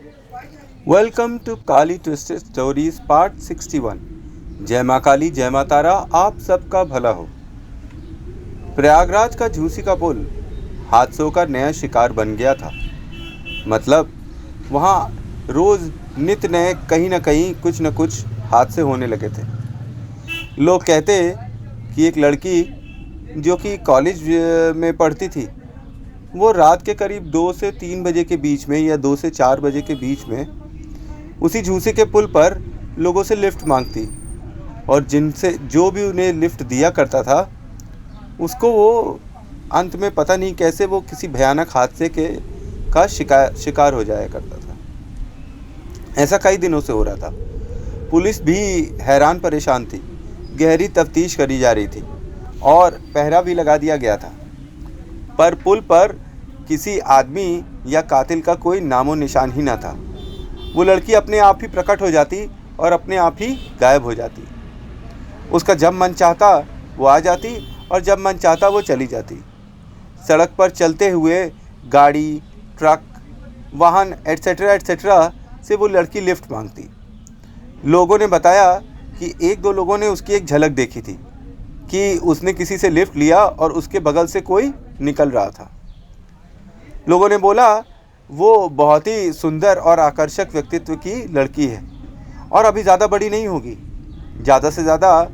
Welcome to Kali twisted stories part 61। जय माँ काली, जय माँ तारा, आप सबका भला हो। प्रयागराज का झूसी का पुल हादसों का नया शिकार बन गया था। मतलब वहाँ रोज नित नए कहीं ना कहीं कुछ न कुछ हादसे होने लगे थे। लोग कहते कि एक लड़की जो कि कॉलेज में पढ़ती थी, वो रात के करीब 2 से 3 बजे के बीच में या 2 से 4 बजे के बीच में उसी झूसे के पुल पर लोगों से लिफ्ट मांगती, और जिनसे जो भी उन्हें लिफ्ट दिया करता था उसको वो अंत में पता नहीं कैसे वो किसी भयानक हादसे का शिकार हो जाया करता था। ऐसा कई दिनों से हो रहा था। पुलिस भी हैरान परेशान थी। गहरी तफ्तीश करी जा रही थी और पहरा भी लगा दिया गया था, पर पुल पर किसी आदमी या कातिल का कोई नामो निशान ही न था। वो लड़की अपने आप ही प्रकट हो जाती और अपने आप ही गायब हो जाती। उसका जब मन चाहता वो आ जाती और जब मन चाहता वो चली जाती। सड़क पर चलते हुए गाड़ी, ट्रक, वाहन एट्सेट्रा एट्सेट्रा से वो लड़की लिफ्ट मांगती। लोगों ने बताया कि 1-2 लोगों ने उसकी एक झलक देखी थी कि उसने किसी से लिफ्ट लिया और उसके बगल से कोई निकल रहा था। लोगों ने बोला वो बहुत ही सुंदर और आकर्षक व्यक्तित्व की लड़की है और अभी ज़्यादा बड़ी नहीं होगी, ज़्यादा से ज़्यादा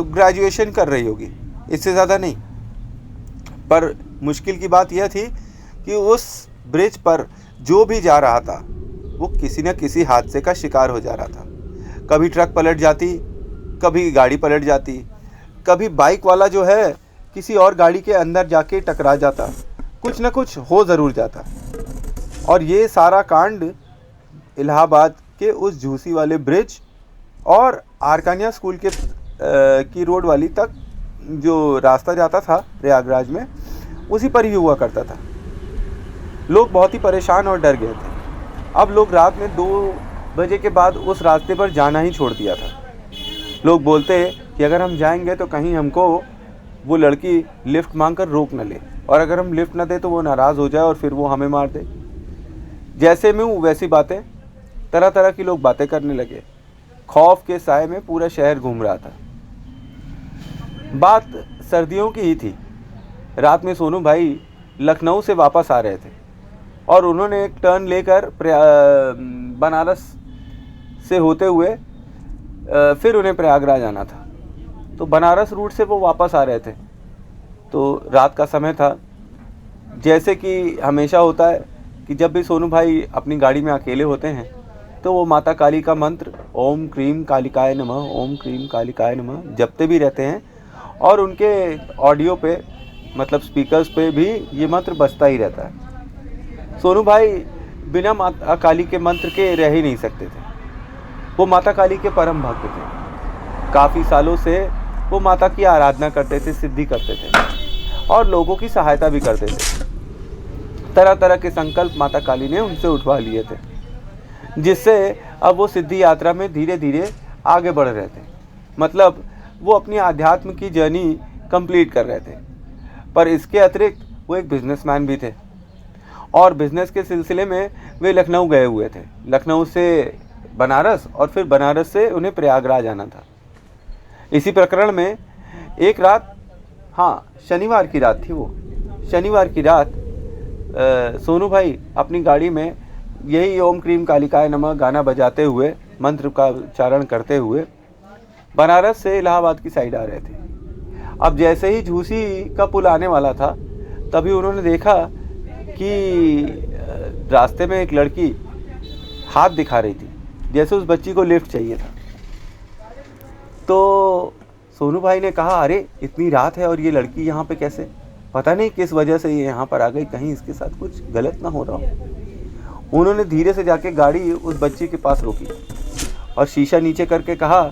ग्रेजुएशन कर रही होगी, इससे ज़्यादा नहीं। पर मुश्किल की बात यह थी कि उस ब्रिज पर जो भी जा रहा था वो किसी न किसी हादसे का शिकार हो जा रहा था। कभी ट्रक पलट जाती, कभी गाड़ी पलट जाती, कभी बाइक वाला जो है किसी और गाड़ी के अंदर जाके टकरा जाता, कुछ न कुछ हो ज़रूर जाता। और ये सारा कांड इलाहाबाद के उस झूसी वाले ब्रिज और आरकानिया स्कूल की रोड वाली तक जो रास्ता जाता था प्रयागराज में, उसी पर ही हुआ करता था। लोग बहुत ही परेशान और डर गए थे। अब लोग रात में 2 बजे के बाद उस रास्ते पर जाना ही छोड़ दिया था। लोग बोलते कि अगर हम जाएंगे तो कहीं हमको वो लड़की लिफ्ट मांगकर रोक न ले, और अगर हम लिफ्ट न दे तो वो नाराज़ हो जाए और फिर वो हमें मार दे। जैसे में वैसी बातें, तरह तरह की लोग बातें करने लगे। खौफ के साए में पूरा शहर घूम रहा था। बात सर्दियों की ही थी। रात में सोनू भाई लखनऊ से वापस आ रहे थे और उन्होंने एक टर्न लेकर बनारस से होते हुए फिर उन्हें प्रयागराज आना था। तो बनारस रूट से वो वापस आ रहे थे। तो रात का समय था। जैसे कि हमेशा होता है कि जब भी सोनू भाई अपनी गाड़ी में अकेले होते हैं तो वो माता काली का मंत्र ओम क्रीम कालिकाय नमः, ओम क्रीम कालिकाय नमः जपते भी रहते हैं, और उनके ऑडियो पे मतलब स्पीकर्स पे भी ये मंत्र बजता ही रहता है। सोनू भाई बिना माता काली के मंत्र के रह ही नहीं सकते थे। वो माता काली के परम भक्त थे। काफ़ी सालों से वो माता की आराधना करते थे, सिद्धि करते थे और लोगों की सहायता भी करते थे। तरह तरह के संकल्प माता काली ने उनसे उठवा लिए थे, जिससे अब वो सिद्धि यात्रा में धीरे धीरे आगे बढ़ रहे थे। मतलब वो अपनी आध्यात्म की जर्नी कंप्लीट कर रहे थे। पर इसके अतिरिक्त वो एक बिजनेसमैन भी थे और बिजनेस के सिलसिले में वे लखनऊ गए हुए थे। लखनऊ से बनारस और फिर बनारस से उन्हें प्रयागराज आना था। इसी प्रकरण में एक रात, हाँ शनिवार की रात थी वो, शनिवार की रात सोनू भाई अपनी गाड़ी में यही ओम क्रीम कालिकाय नमः गाना बजाते हुए, मंत्र का उच्चारण करते हुए बनारस से इलाहाबाद की साइड आ रहे थे। अब जैसे ही झूसी का पुल आने वाला था तभी उन्होंने देखा कि रास्ते में एक लड़की हाथ दिखा रही थी, जैसे उस बच्ची को लिफ्ट चाहिए था। तो सोनू भाई ने कहा, अरे इतनी रात है और ये लड़की यहाँ पे कैसे? पता नहीं किस वजह से ये यहाँ पर आ गई, कहीं इसके साथ कुछ गलत ना हो रहा हो। उन्होंने धीरे से जाके गाड़ी उस बच्ची के पास रोकी और शीशा नीचे करके कहा,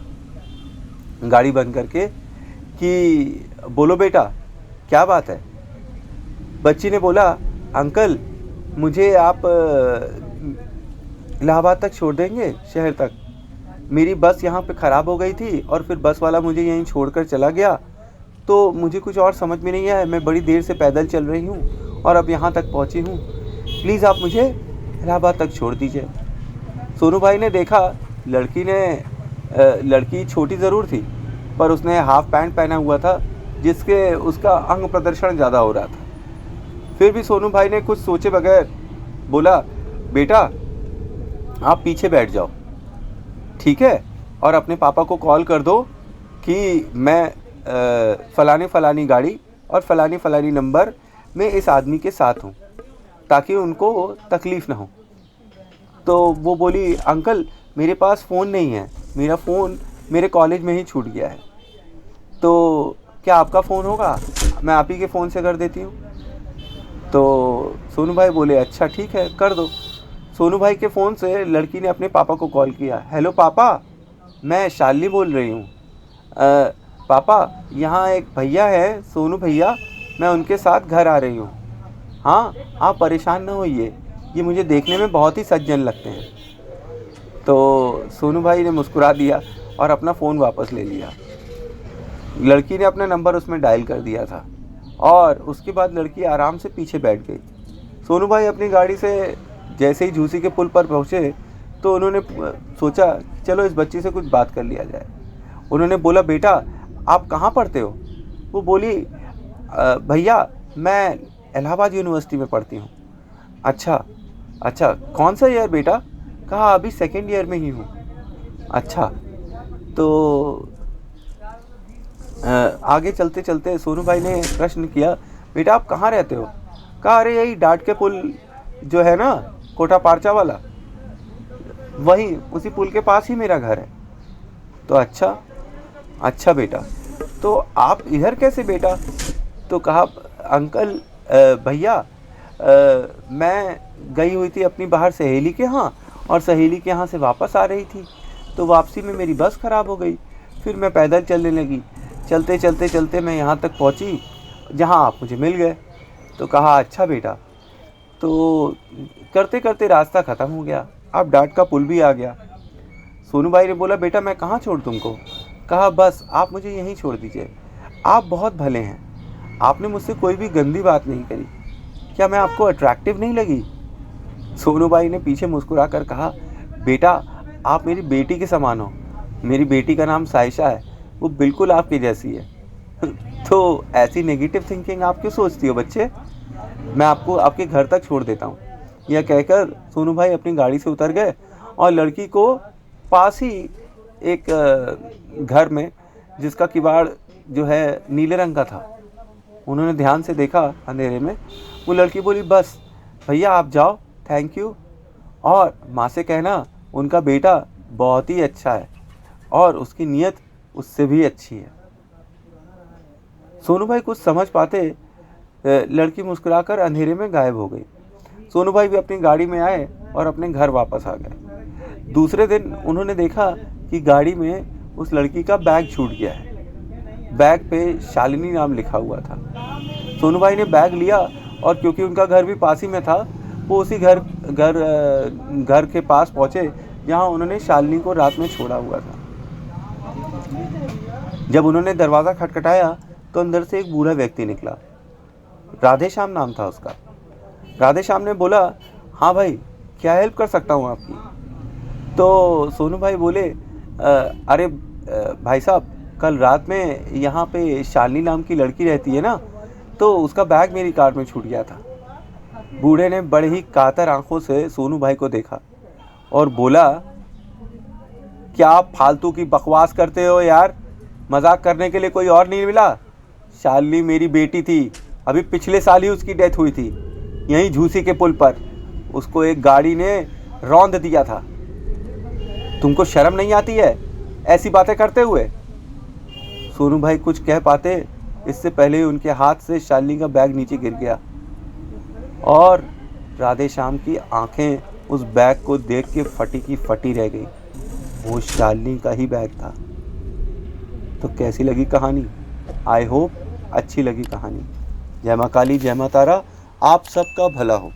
गाड़ी बंद करके, कि बोलो बेटा क्या बात है? बच्ची ने बोला, अंकल मुझे आप इलाहाबाद तक छोड़ देंगे, शहर तक? मेरी बस यहाँ पे ख़राब हो गई थी और फिर बस वाला मुझे यहीं छोड़कर चला गया, तो मुझे कुछ और समझ में नहीं आया। मैं बड़ी देर से पैदल चल रही हूँ और अब यहाँ तक पहुँची हूँ। प्लीज़ आप मुझे इलाहाबाद तक छोड़ दीजिए। सोनू भाई ने देखा लड़की छोटी ज़रूर थी, पर उसने हाफ पैंट पहना हुआ था जिसके उसका अंग प्रदर्शन ज़्यादा हो रहा था। फिर भी सोनू भाई ने कुछ सोचे बगैर बोला, बेटा आप पीछे बैठ जाओ, ठीक है, और अपने पापा को कॉल कर दो कि मैं फ़लानी गाड़ी और फ़लानी नंबर में इस आदमी के साथ हूँ, ताकि उनको तकलीफ़ ना हो। तो वो बोली, अंकल मेरे पास फ़ोन नहीं है, मेरा फ़ोन मेरे कॉलेज में ही छूट गया है, तो क्या आपका फ़ोन होगा? मैं आप ही के फ़ोन से कर देती हूँ। तो सोनू भाई बोले, अच्छा ठीक है, कर दो। सोनू भाई के फ़ोन से लड़की ने अपने पापा को कॉल किया। हेलो पापा, मैं शालिनी बोल रही हूँ। पापा, यहाँ एक भैया है, सोनू भैया, मैं उनके साथ घर आ रही हूँ। हाँ, आप परेशान ना होइए, ये मुझे देखने में बहुत ही सज्जन लगते हैं। तो सोनू भाई ने मुस्कुरा दिया और अपना फ़ोन वापस ले लिया। लड़की ने अपना नंबर उसमें डायल कर दिया था और उसके बाद लड़की आराम से पीछे बैठ गई। सोनू भाई अपनी गाड़ी से जैसे ही झूसी के पुल पर पहुँचे तो उन्होंने सोचा चलो इस बच्ची से कुछ बात कर लिया जाए। उन्होंने बोला, बेटा आप कहाँ पढ़ते हो? वो बोली, भैया मैं इलाहाबाद यूनिवर्सिटी में पढ़ती हूँ। अच्छा, कौन सा ईयर बेटा? कहा अभी सेकेंड ईयर में ही हूँ। अच्छा, तो आगे चलते चलते सोनू भाई ने प्रश्न किया, बेटा आप कहाँ रहते हो? कहा अरे यही डाट के पुल जो है ना, कोटा पारचा वाला, वही उसी पुल के पास ही मेरा घर है। तो अच्छा बेटा, तो आप इधर कैसे बेटा? तो कहा अंकल भैया मैं गई हुई थी अपनी बाहर सहेली के यहाँ, और सहेली के यहाँ से वापस आ रही थी, तो वापसी में मेरी बस ख़राब हो गई, फिर मैं पैदल चलने लगी, चलते मैं यहाँ तक पहुँची जहाँ आप मुझे मिल गए। तो कहा अच्छा बेटा। तो करते करते रास्ता ख़त्म हो गया, अब डाट का पुल भी आ गया। सोनू भाई ने बोला, बेटा मैं कहाँ छोड़ तुमको? कहा बस आप मुझे यहीं छोड़ दीजिए, आप बहुत भले हैं, आपने मुझसे कोई भी गंदी बात नहीं करी, क्या मैं आपको अट्रैक्टिव नहीं लगी? सोनू भाई ने पीछे मुस्कुरा कर कहा, बेटा आप मेरी बेटी के समान हो, मेरी बेटी का नाम साइशा है, वो बिल्कुल आपकी जैसी है। तो ऐसी नेगेटिव थिंकिंग आप क्यों सोचती हो बच्चे? मैं आपको आपके घर तक छोड़ देता हूँ। यह कहकर सोनू भाई अपनी गाड़ी से उतर गए और लड़की को पास ही एक घर में, जिसका किवाड़ जो है नीले रंग का था, उन्होंने ध्यान से देखा अंधेरे में। वो लड़की बोली, बस भैया आप जाओ, थैंक यू, और माँ से कहना उनका बेटा बहुत ही अच्छा है और उसकी नीयत उससे भी अच्छी है। सोनू भाई कुछ समझ पाते लड़की मुस्कुराकर अंधेरे में गायब हो गई। सोनू भाई भी अपनी गाड़ी में आए और अपने घर वापस आ गए। दूसरे दिन उन्होंने देखा कि गाड़ी में उस लड़की का बैग छूट गया है। बैग पे शालिनी नाम लिखा हुआ था। सोनू भाई ने बैग लिया और क्योंकि उनका घर भी पास ही में था, वो उसी घर के पास पहुँचे जहाँ उन्होंने शालिनी को रात में छोड़ा हुआ था। जब उन्होंने दरवाज़ा खटखटाया तो अंदर से एक बूढ़ा व्यक्ति निकला। राधे श्याम नाम था उसका। राधे श्याम ने बोला, हाँ भाई क्या हेल्प कर सकता हूँ आपकी? तो सोनू भाई बोले, अरे भाई साहब, कल रात में यहाँ पे शालिनी नाम की लड़की रहती है ना, तो उसका बैग मेरी कार में छूट गया था। बूढ़े ने बड़े ही कातर आंखों से सोनू भाई को देखा और बोला, क्या आप फालतू की बकवास करते हो यार? मजाक करने के लिए कोई और नहीं मिला? शालिनी मेरी बेटी थी, अभी पिछले साल ही उसकी डेथ हुई थी, यहीं झूसी के पुल पर। उसको एक गाड़ी ने रौंद दिया था। तुमको शर्म नहीं आती है ऐसी बातें करते हुए? सोनू भाई कुछ कह पाते इससे पहले ही उनके हाथ से शालिनी का बैग नीचे गिर गया और राधे श्याम की आंखें उस बैग को देख के फटी की फटी रह गई। वो शालिनी का ही बैग था। तो कैसी लगी कहानी? आई होप अच्छी लगी कहानी। जय माँ काली, जय माँ तारा, आप सबका भला हो।